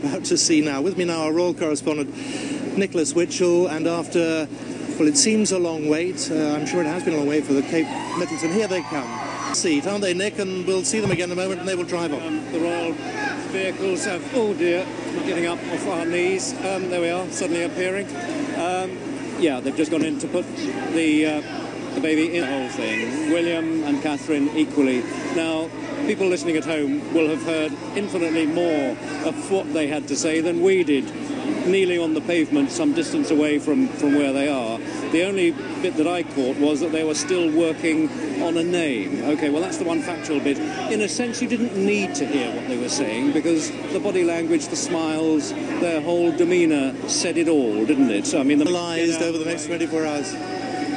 about to see now. With me now, our royal correspondent, Nicholas Witchell, and after, well, it seems a long wait. I'm sure it has been a long wait for the Cape Middleton. Here they come. Seat, aren't they, Nick? And we'll see them again in a moment, and they will drive on. The royal vehicles have, oh dear, getting up off our knees. There we are, suddenly appearing. Yeah, they've just gone in to put the baby in the whole thing. William and Catherine equally. Now, people listening at home will have heard infinitely more of what they had to say than we did, kneeling on the pavement some distance away from where they are. The only bit that I caught was that they were still working on a name. OK, well, that's the one factual bit. In a sense, you didn't need to hear what they were saying, because the body language, the smiles, their whole demeanour said it all, didn't it? I mean, Realised over the next 24 hours.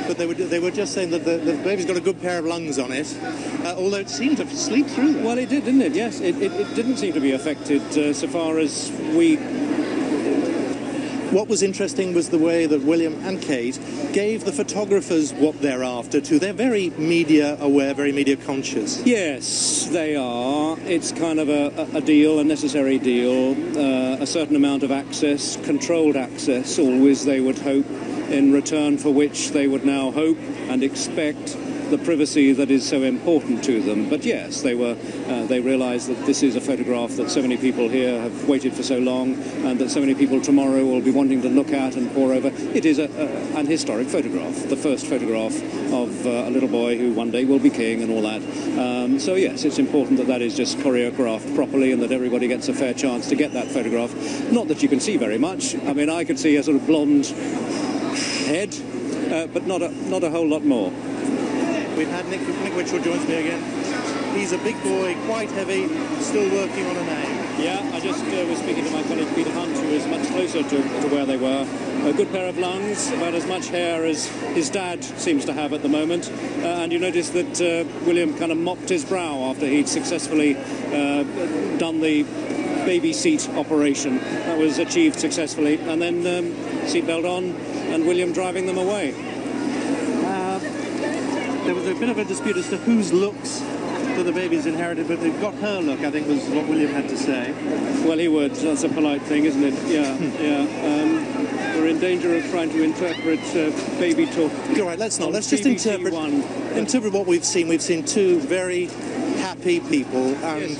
But they were just saying that the baby's got a good pair of lungs on it, although it seemed to sleep through them. Well, it did, didn't it? Yes, it didn't seem to be affected so far as we... What was interesting was the way that William and Kate gave the photographers what they're after too. They're very media aware, very media conscious. Yes, they are. It's kind of a deal, a necessary deal, a certain amount of access, controlled access, always they would hope, in return for which they would now hope and expect the privacy that is so important to them. But yes, they realised that this is a photograph that so many people here have waited for so long, and that so many people tomorrow will be wanting to look at and pore over. It is an historic photograph, the first photograph of a little boy who one day will be king and all that. So yes, it's important that that is just choreographed properly and that everybody gets a fair chance to get that photograph. Not that you can see very much. I mean, I could see a sort of blonde head, but not a whole lot more. We've had Nick Witchell joins me again. He's a big boy, quite heavy, still working on a name. Yeah, I just was speaking to my colleague Peter Hunt, who is much closer to where they were. A good pair of lungs, about as much hair as his dad seems to have at the moment. And you notice that William kind of mopped his brow after he'd successfully done the baby seat operation. That was achieved successfully. And then seatbelt on and William driving them away. There was a bit of a dispute as to whose looks that the baby's inherited, but they've got her look, I think, was what William had to say. Well, he would. That's a polite thing, isn't it? Yeah, yeah. We're in danger of trying to interpret baby talk. All right, let's not. Let's just interpret what we've seen. We've seen two very happy people. And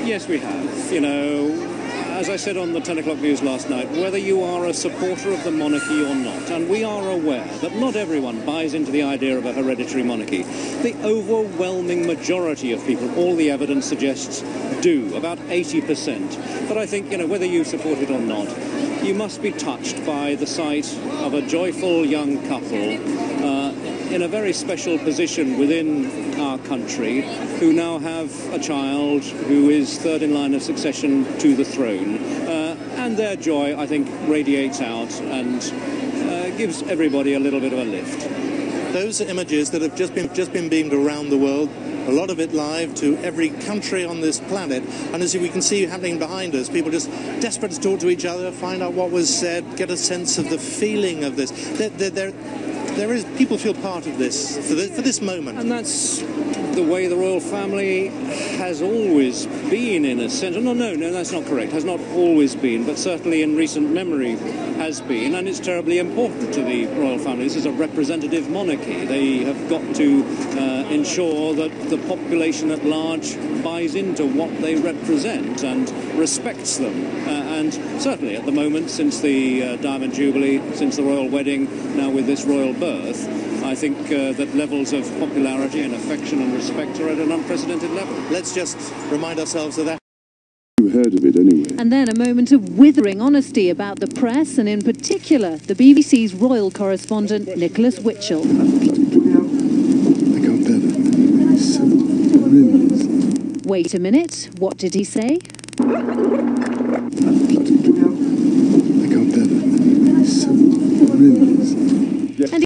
yes, we have. You know, as I said on the 10 o'clock news last night, whether you are a supporter of the monarchy or not, and we are aware that not everyone buys into the idea of a hereditary monarchy, the overwhelming majority of people, all the evidence suggests, do, about 80%. But I think, you know, whether you support it or not, you must be touched by the sight of a joyful young couple in a very special position within our country, who now have a child who is third in line of succession to the throne. And their joy, I think, radiates out and gives everybody a little bit of a lift. Those are images that have just been beamed around the world, a lot of it live to every country on this planet. And as we can see happening behind us, people just desperate to talk to each other, find out what was said, get a sense of the feeling of this. There is, people feel part of this for this moment. And that's the way the royal family has always been, in a sense. No, that's not correct. Has not always been, but certainly in recent memory has been. And it's terribly important to the royal family. This is a representative monarchy. They have got to ensure that the population at large buys into what they represent and respects them. And certainly at the moment, since the Diamond Jubilee, since the royal wedding, now with this royal birth, I think that levels of popularity and affection and respect are at an unprecedented level. Let's just remind ourselves of that. You heard of it anyway. And then a moment of withering honesty about the press, and in particular the BBC's royal correspondent Nicholas Witchell. I can't bear that. He's so brilliant. Wait a minute, what did he say? That bloody